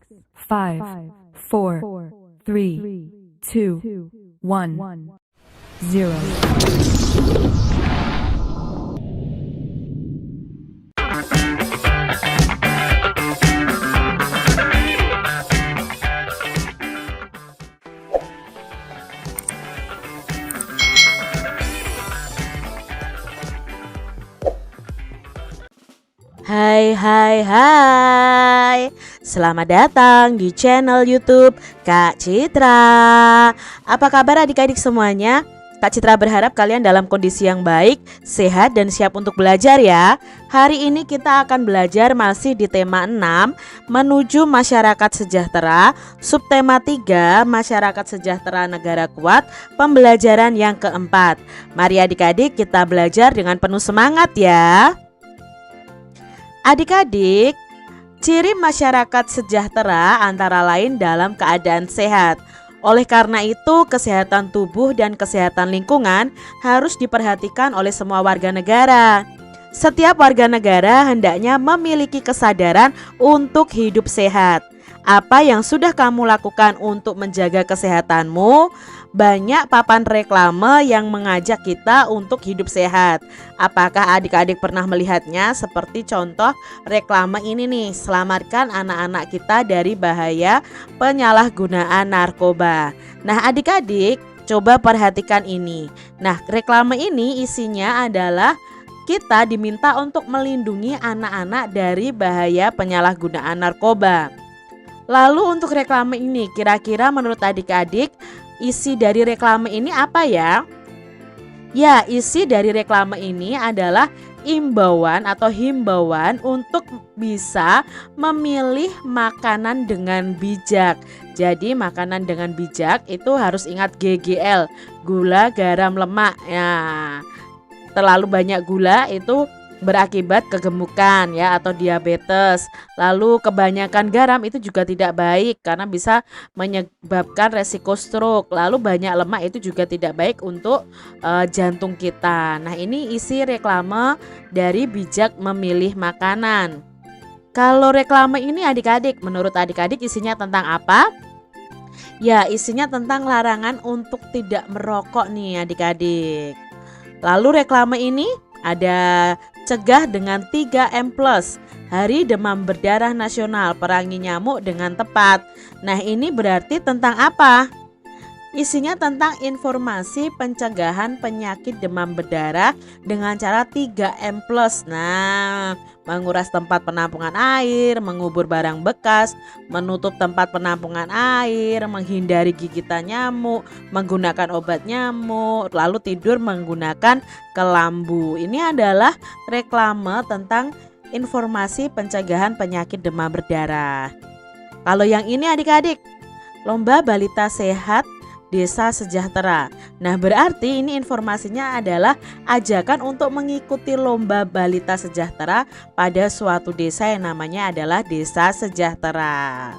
5, 4, 3, 2, 1, 0. Hai. Selamat datang di channel YouTube Kak Citra. Apa kabar adik-adik semuanya? Kak Citra berharap kalian dalam kondisi yang baik, sehat dan siap untuk belajar ya. Hari ini kita akan belajar masih di tema 6, menuju masyarakat sejahtera, subtema 3, masyarakat sejahtera negara kuat, pembelajaran yang keempat. Mari adik-adik kita belajar dengan penuh semangat ya. Adik-adik, ciri masyarakat sejahtera antara lain dalam keadaan sehat. Oleh karena itu, kesehatan tubuh dan kesehatan lingkungan harus diperhatikan oleh semua warga negara. Setiap warga negara hendaknya memiliki kesadaran untuk hidup sehat. Apa yang sudah kamu lakukan untuk menjaga kesehatanmu? Banyak papan reklame yang mengajak kita untuk hidup sehat. Apakah adik-adik pernah melihatnya? Seperti contoh reklame ini nih, selamatkan anak-anak kita dari bahaya penyalahgunaan narkoba. Nah adik-adik, coba perhatikan ini. Nah reklame ini isinya adalah kita diminta untuk melindungi anak-anak dari bahaya penyalahgunaan narkoba. Lalu untuk reklame ini, kira-kira menurut adik-adik isi dari reklame ini apa ya? Ya, isi dari reklame ini adalah imbauan atau himbauan untuk bisa memilih makanan dengan bijak. Jadi makanan dengan bijak itu harus ingat GGL, gula, garam, lemak. Ya, terlalu banyak gula itu berakibat kegemukan ya atau diabetes. Lalu kebanyakan garam itu juga tidak baik karena bisa menyebabkan resiko stroke. Lalu banyak lemak itu juga tidak baik untuk jantung kita. Nah, ini isi reklame dari bijak memilih makanan. Kalau reklame ini adik-adik, menurut adik-adik isinya tentang apa? Ya, isinya tentang larangan untuk tidak merokok nih adik-adik. Lalu reklame ini ada cegah dengan 3M+, Hari Demam Berdarah Nasional, perangi nyamuk dengan tepat. Nah ini berarti tentang apa? Isinya tentang informasi pencegahan penyakit demam berdarah dengan cara 3M+. Nah, menguras tempat penampungan air, mengubur barang bekas, menutup tempat penampungan air, menghindari gigitan nyamuk, menggunakan obat nyamuk, lalu tidur menggunakan kelambu. Ini adalah reklame tentang informasi pencegahan penyakit demam berdarah. Kalau yang ini adik-adik, lomba balita sehat Desa Sejahtera. Nah berarti ini informasinya adalah ajakan untuk mengikuti lomba balita sejahtera pada suatu desa yang namanya adalah Desa Sejahtera.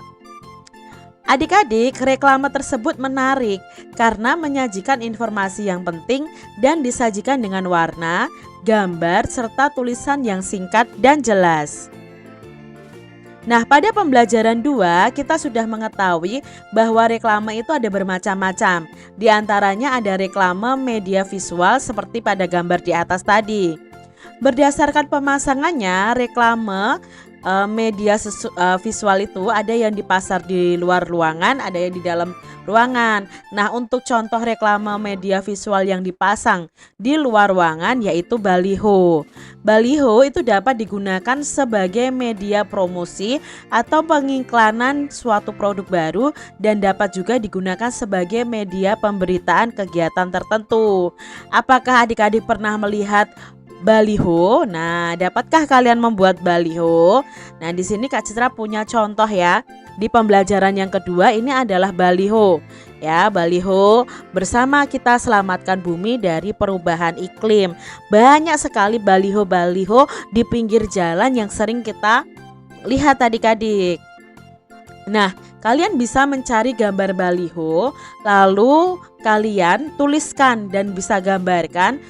Adik-adik, reklame tersebut menarik karena menyajikan informasi yang penting dan disajikan dengan warna, gambar, serta tulisan yang singkat dan jelas. Nah pada pembelajaran 2 kita sudah mengetahui bahwa reklame itu ada bermacam-macam. Di antaranya ada reklame media visual seperti pada gambar di atas tadi. Berdasarkan pemasangannya, reklame media visual itu ada yang dipasar di luar ruangan, ada yang di dalam ruangan. Nah untuk contoh reklame media visual yang dipasang di luar ruangan yaitu baliho. Baliho itu dapat digunakan sebagai media promosi atau pengiklanan suatu produk baru dan dapat juga digunakan sebagai media pemberitaan kegiatan tertentu. Apakah adik-adik pernah melihat baliho? Nah, dapatkah kalian membuat baliho? Nah, di sini Kak Citra punya contoh ya. Di pembelajaran yang kedua ini adalah baliho. Ya, baliho bersama kita selamatkan bumi dari perubahan iklim. Banyak sekali baliho-baliho di pinggir jalan yang sering kita lihat adik-adik. Nah, kalian bisa mencari gambar baliho, lalu kalian tuliskan dan bisa gambarkan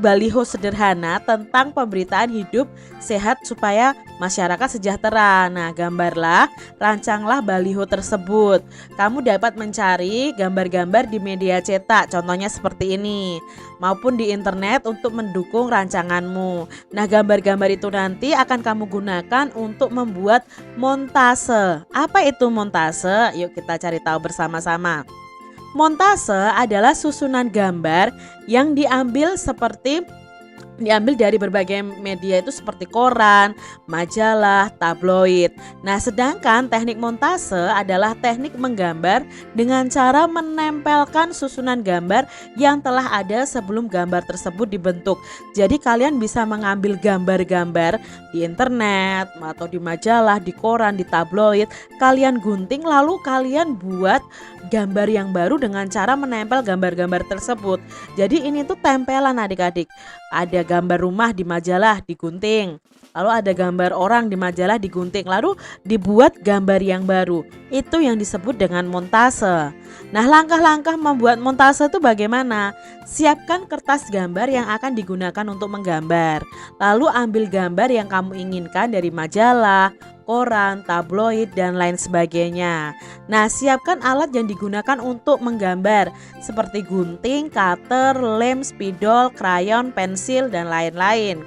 baliho sederhana tentang pemberitaan hidup sehat supaya masyarakat sejahtera. Nah, rancanglah baliho tersebut. Kamu dapat mencari gambar-gambar di media cetak, contohnya seperti ini, maupun di internet untuk mendukung rancanganmu. Nah, gambar-gambar itu nanti akan kamu gunakan untuk membuat montase. Apa itu montase? Yuk kita cari tahu bersama-sama. Montase adalah susunan gambar yang diambil dari berbagai media itu seperti koran, majalah, tabloid. Nah, sedangkan teknik montase adalah teknik menggambar dengan cara menempelkan susunan gambar yang telah ada sebelum gambar tersebut dibentuk. Jadi kalian bisa mengambil gambar-gambar di internet atau di majalah, di koran, di tabloid, kalian gunting lalu kalian buat gambar yang baru dengan cara menempel gambar-gambar tersebut. Jadi ini tuh tempelan adik-adik. Ada gambar rumah di majalah digunting, lalu ada gambar orang di majalah digunting, lalu dibuat gambar yang baru. Itu yang disebut dengan montase. Nah, langkah-langkah membuat montase itu bagaimana? Siapkan kertas gambar yang akan digunakan untuk menggambar. Lalu ambil gambar yang kamu inginkan dari majalah, koran, tabloid, dan lain sebagainya. Nah, siapkan alat yang digunakan untuk menggambar seperti gunting, cutter, lem, spidol, krayon, pensil, dan lain-lain.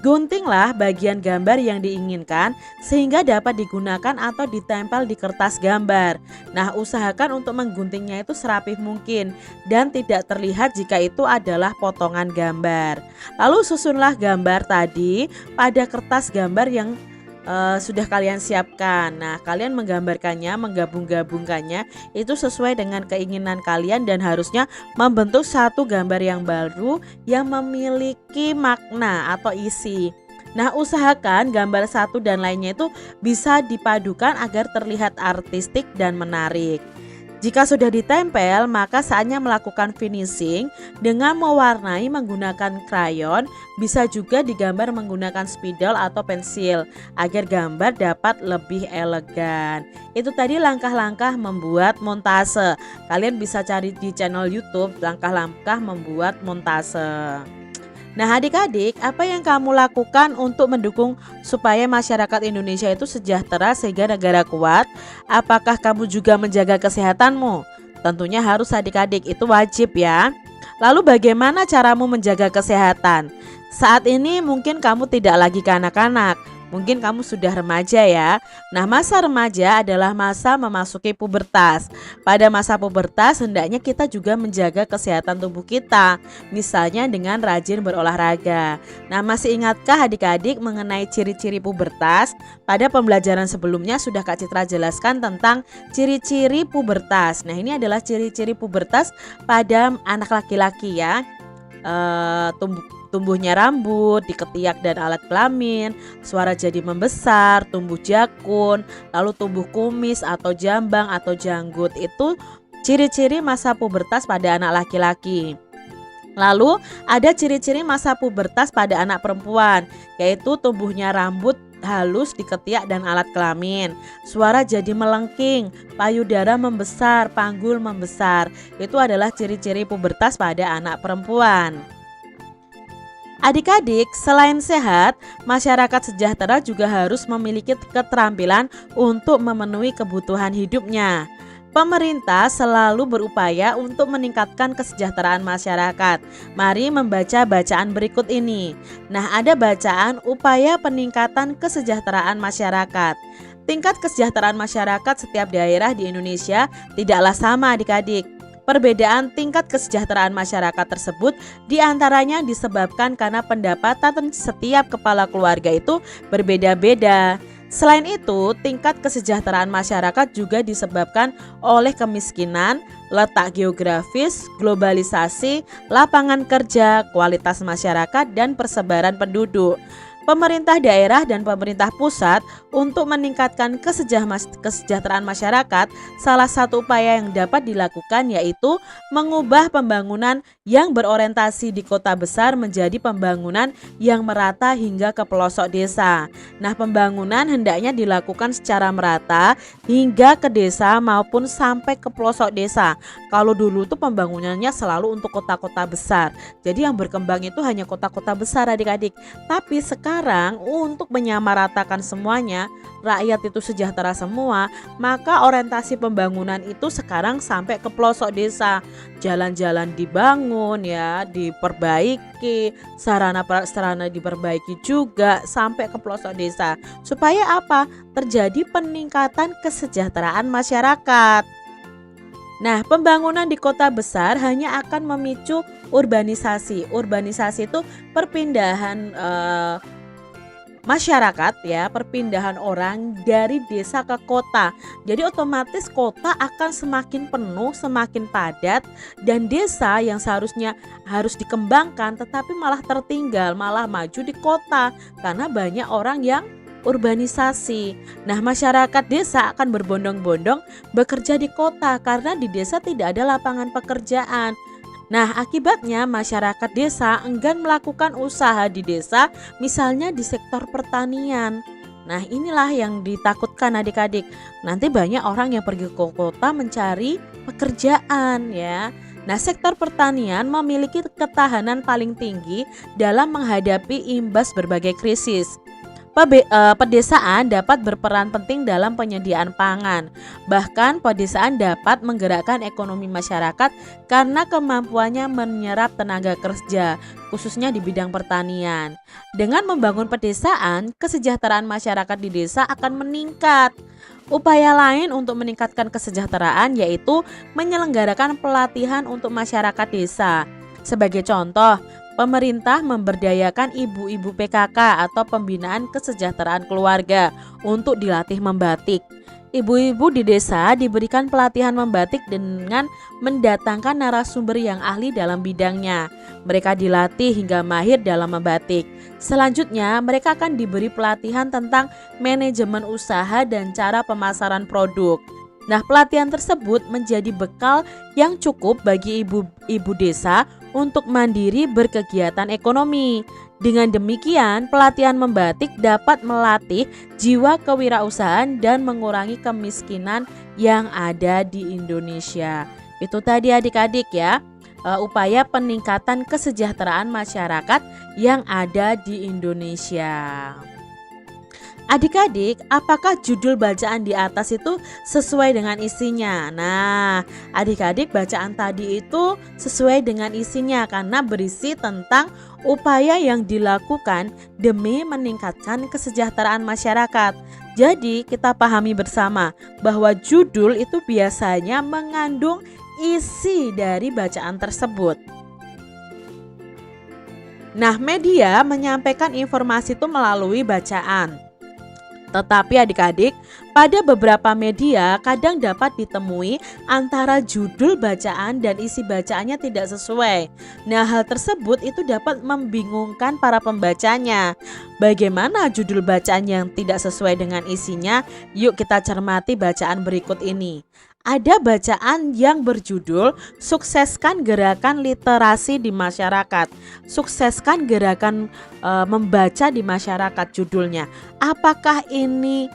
Guntinglah bagian gambar yang diinginkan sehingga dapat digunakan atau ditempel di kertas gambar. Nah, usahakan untuk mengguntingnya itu serapih mungkin dan tidak terlihat jika itu adalah potongan gambar. Lalu susunlah gambar tadi pada kertas gambar yang sudah kalian siapkan. Nah, kalian menggambarkannya, menggabung-gabungkannya itu sesuai dengan keinginan kalian dan harusnya membentuk satu gambar yang baru yang memiliki makna atau isi. Nah, usahakan gambar satu dan lainnya itu bisa dipadukan agar terlihat artistik dan menarik. Jika sudah ditempel, maka saatnya melakukan finishing dengan mewarnai menggunakan krayon, bisa juga digambar menggunakan spidol atau pensil agar gambar dapat lebih elegan. Itu tadi langkah-langkah membuat montase. Kalian bisa cari di channel YouTube langkah-langkah membuat montase. Nah, adik-adik, apa yang kamu lakukan untuk mendukung supaya masyarakat Indonesia itu sejahtera sehingga negara kuat? Apakah kamu juga menjaga kesehatanmu? Tentunya harus adik-adik, itu wajib ya. Lalu bagaimana caramu menjaga kesehatan? Saat ini mungkin kamu tidak lagi kanak-kanak, mungkin kamu sudah remaja ya. Nah, masa remaja adalah masa memasuki pubertas. Pada masa pubertas hendaknya kita juga menjaga kesehatan tubuh kita, misalnya dengan rajin berolahraga. Nah, masih ingatkah adik-adik mengenai ciri-ciri pubertas? Pada pembelajaran sebelumnya sudah Kak Citra jelaskan tentang ciri-ciri pubertas. Nah, ini adalah ciri-ciri pubertas pada anak laki-laki ya. Tumbuhnya rambut di ketiak dan alat kelamin, suara jadi membesar, tumbuh jakun, lalu tumbuh kumis atau jambang atau janggut. Itu ciri-ciri masa pubertas pada anak laki-laki. Lalu ada ciri-ciri masa pubertas pada anak perempuan, yaitu tumbuhnya rambut halus di ketiak dan alat kelamin, suara jadi melengking, payudara membesar, panggul membesar. Itu adalah ciri-ciri pubertas pada anak perempuan. Adik-adik, selain sehat, masyarakat sejahtera juga harus memiliki keterampilan untuk memenuhi kebutuhan hidupnya. Pemerintah selalu berupaya untuk meningkatkan kesejahteraan masyarakat. Mari membaca bacaan berikut ini. Nah, ada bacaan upaya peningkatan kesejahteraan masyarakat. Tingkat kesejahteraan masyarakat setiap daerah di Indonesia tidaklah sama adik-adik. Perbedaan tingkat kesejahteraan masyarakat tersebut diantaranya disebabkan karena pendapatan setiap kepala keluarga itu berbeda-beda. Selain itu, tingkat kesejahteraan masyarakat juga disebabkan oleh kemiskinan, letak geografis, globalisasi, lapangan kerja, kualitas masyarakat, dan persebaran penduduk. Pemerintah daerah dan pemerintah pusat untuk meningkatkan kesejahteraan masyarakat, salah satu upaya yang dapat dilakukan yaitu mengubah pembangunan yang berorientasi di kota besar menjadi pembangunan yang merata hingga ke pelosok desa. Nah, pembangunan hendaknya dilakukan secara merata hingga ke desa maupun sampai ke pelosok desa. Kalau dulu tuh pembangunannya selalu untuk kota-kota besar. Jadi yang berkembang itu hanya kota-kota besar, adik-adik. Tapi sekarang untuk menyamaratakan semuanya, rakyat itu sejahtera semua, maka orientasi pembangunan itu sekarang sampai ke pelosok desa. Jalan-jalan dibangun ya, diperbaiki, sarana-prasarana diperbaiki juga sampai ke pelosok desa. Supaya apa? Terjadi peningkatan kesejahteraan masyarakat. Nah, pembangunan di kota besar hanya akan memicu urbanisasi. Urbanisasi itu perpindahan masyarakat ya, perpindahan orang dari desa ke kota. Jadi otomatis kota akan semakin penuh, semakin padat, dan desa yang seharusnya harus dikembangkan tetapi malah tertinggal, malah maju di kota karena banyak orang yang urbanisasi. Nah, masyarakat desa akan berbondong-bondong bekerja di kota karena di desa tidak ada lapangan pekerjaan. Nah, akibatnya masyarakat desa enggan melakukan usaha di desa, misalnya di sektor pertanian. Nah, inilah yang ditakutkan adik-adik. Nanti banyak orang yang pergi ke kota mencari pekerjaan ya. Nah, sektor pertanian memiliki ketahanan paling tinggi dalam menghadapi imbas berbagai krisis. Pedesaan dapat berperan penting dalam penyediaan pangan. Bahkan pedesaan dapat menggerakkan ekonomi masyarakat karena kemampuannya menyerap tenaga kerja, khususnya di bidang pertanian. Dengan membangun pedesaan, kesejahteraan masyarakat di desa akan meningkat. Upaya lain untuk meningkatkan kesejahteraan yaitu menyelenggarakan pelatihan untuk masyarakat desa. Sebagai contoh, pemerintah memberdayakan ibu-ibu PKK atau pembinaan kesejahteraan keluarga untuk dilatih membatik. Ibu-ibu di desa diberikan pelatihan membatik dengan mendatangkan narasumber yang ahli dalam bidangnya. Mereka dilatih hingga mahir dalam membatik. Selanjutnya, mereka akan diberi pelatihan tentang manajemen usaha dan cara pemasaran produk. Nah, pelatihan tersebut menjadi bekal yang cukup bagi ibu-ibu desa untuk mandiri berkegiatan ekonomi. Dengan demikian, pelatihan membatik dapat melatih jiwa kewirausahaan dan mengurangi kemiskinan yang ada di Indonesia. Itu tadi adik-adik ya, upaya peningkatan kesejahteraan masyarakat yang ada di Indonesia. Adik-adik, apakah judul bacaan di atas itu sesuai dengan isinya? Nah, adik-adik, bacaan tadi itu sesuai dengan isinya karena berisi tentang upaya yang dilakukan demi meningkatkan kesejahteraan masyarakat. Jadi, kita pahami bersama bahwa judul itu biasanya mengandung isi dari bacaan tersebut. Nah, media menyampaikan informasi itu melalui bacaan. Tetapi adik-adik, pada beberapa media kadang dapat ditemui antara judul bacaan dan isi bacaannya tidak sesuai. Nah, hal tersebut itu dapat membingungkan para pembacanya. Bagaimana judul bacaan yang tidak sesuai dengan isinya? Yuk kita cermati bacaan berikut ini. Ada bacaan yang berjudul "Sukseskan Gerakan Literasi di Masyarakat". Sukseskan gerakan membaca di masyarakat judulnya. Apakah ini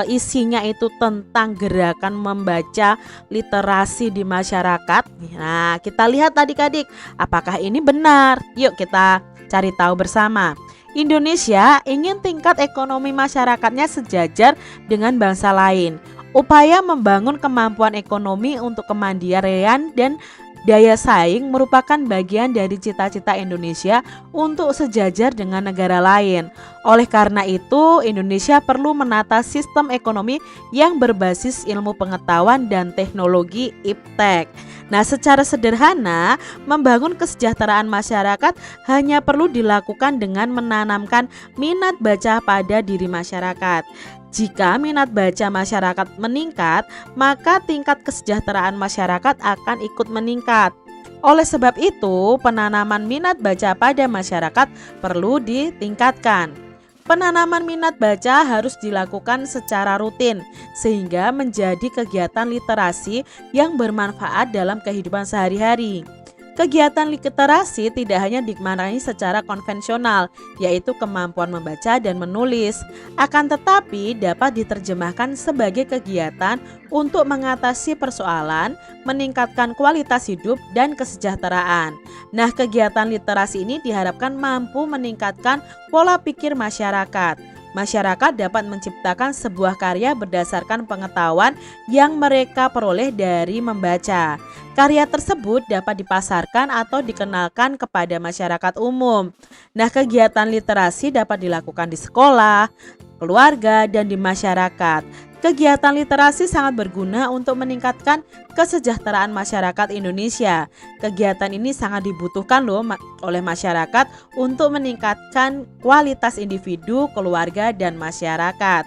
isinya itu tentang gerakan membaca literasi di masyarakat? Nah, kita lihat adik-adik, apakah ini benar? Yuk kita cari tahu bersama. Indonesia ingin tingkat ekonomi masyarakatnya sejajar dengan bangsa lain. Upaya membangun kemampuan ekonomi untuk kemandirian dan daya saing merupakan bagian dari cita-cita Indonesia untuk sejajar dengan negara lain. Oleh karena itu, Indonesia perlu menata sistem ekonomi yang berbasis ilmu pengetahuan dan teknologi iptek. Nah, secara sederhana, membangun kesejahteraan masyarakat hanya perlu dilakukan dengan menanamkan minat baca pada diri masyarakat. Jika minat baca masyarakat meningkat, maka tingkat kesejahteraan masyarakat akan ikut meningkat. Oleh sebab itu, penanaman minat baca pada masyarakat perlu ditingkatkan. Penanaman minat baca harus dilakukan secara rutin sehingga menjadi kegiatan literasi yang bermanfaat dalam kehidupan sehari-hari. Kegiatan literasi tidak hanya dimaknai secara konvensional, yaitu kemampuan membaca dan menulis, akan tetapi dapat diterjemahkan sebagai kegiatan untuk mengatasi persoalan, meningkatkan kualitas hidup dan kesejahteraan. Nah, kegiatan literasi ini diharapkan mampu meningkatkan pola pikir masyarakat. Masyarakat dapat menciptakan sebuah karya berdasarkan pengetahuan yang mereka peroleh dari membaca. Karya tersebut dapat dipasarkan atau dikenalkan kepada masyarakat umum. Nah, kegiatan literasi dapat dilakukan di sekolah, keluarga, dan di masyarakat. Kegiatan literasi sangat berguna untuk meningkatkan kesejahteraan masyarakat Indonesia. Kegiatan ini sangat dibutuhkan oleh masyarakat untuk meningkatkan kualitas individu, keluarga, dan masyarakat.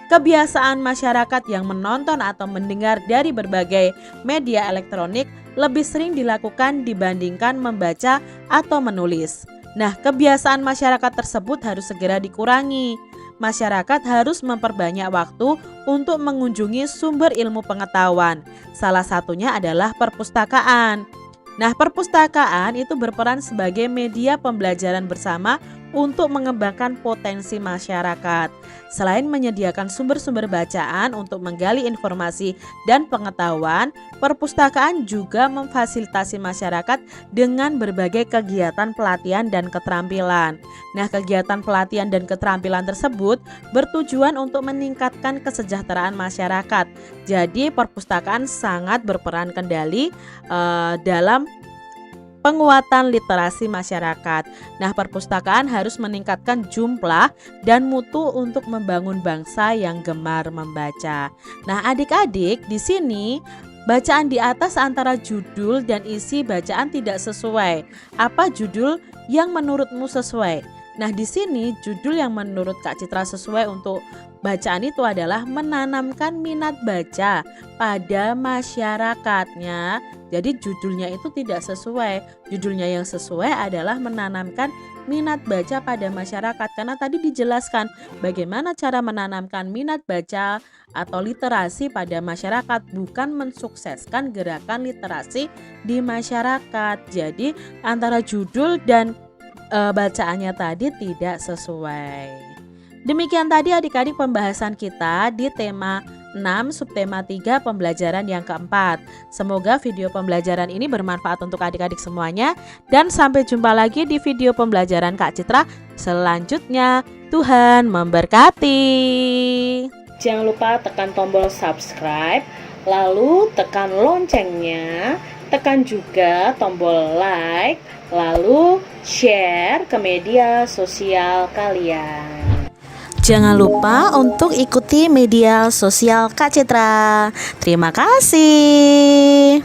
Kebiasaan masyarakat yang menonton atau mendengar dari berbagai media elektronik lebih sering dilakukan dibandingkan membaca atau menulis. Nah, kebiasaan masyarakat tersebut harus segera dikurangi. Masyarakat harus memperbanyak waktu untuk mengunjungi sumber ilmu pengetahuan. Salah satunya adalah perpustakaan. Nah, perpustakaan itu berperan sebagai media pembelajaran bersama untuk mengembangkan potensi masyarakat. Selain menyediakan sumber-sumber bacaan untuk menggali informasi dan pengetahuan, perpustakaan juga memfasilitasi masyarakat dengan berbagai kegiatan pelatihan dan keterampilan. Nah, kegiatan pelatihan dan keterampilan tersebut bertujuan untuk meningkatkan kesejahteraan masyarakat. Jadi, perpustakaan sangat berperan kendali dalam penguatan literasi masyarakat. Nah, perpustakaan harus meningkatkan jumlah dan mutu untuk membangun bangsa yang gemar membaca. Nah, adik-adik, di sini bacaan di atas antara judul dan isi bacaan tidak sesuai. Apa judul yang menurutmu sesuai? Nah, di sini judul yang menurut Kak Citra sesuai untuk bacaan itu adalah menanamkan minat baca pada masyarakatnya. Jadi judulnya itu tidak sesuai. Judulnya yang sesuai adalah menanamkan minat baca pada masyarakat. Karena tadi dijelaskan bagaimana cara menanamkan minat baca atau literasi pada masyarakat, bukan mensukseskan gerakan literasi di masyarakat. Jadi antara judul dan bacaannya tadi tidak sesuai. Demikian tadi adik-adik pembahasan kita di tema 6 subtema 3 pembelajaran yang keempat. Semoga video pembelajaran ini bermanfaat untuk adik-adik semuanya, dan sampai jumpa lagi di video pembelajaran Kak Citra selanjutnya. Tuhan memberkati. Jangan lupa tekan tombol subscribe, lalu tekan loncengnya, tekan juga tombol like, lalu share ke media sosial kalian. Jangan lupa untuk ikuti media sosial Kak Citra. Terima kasih.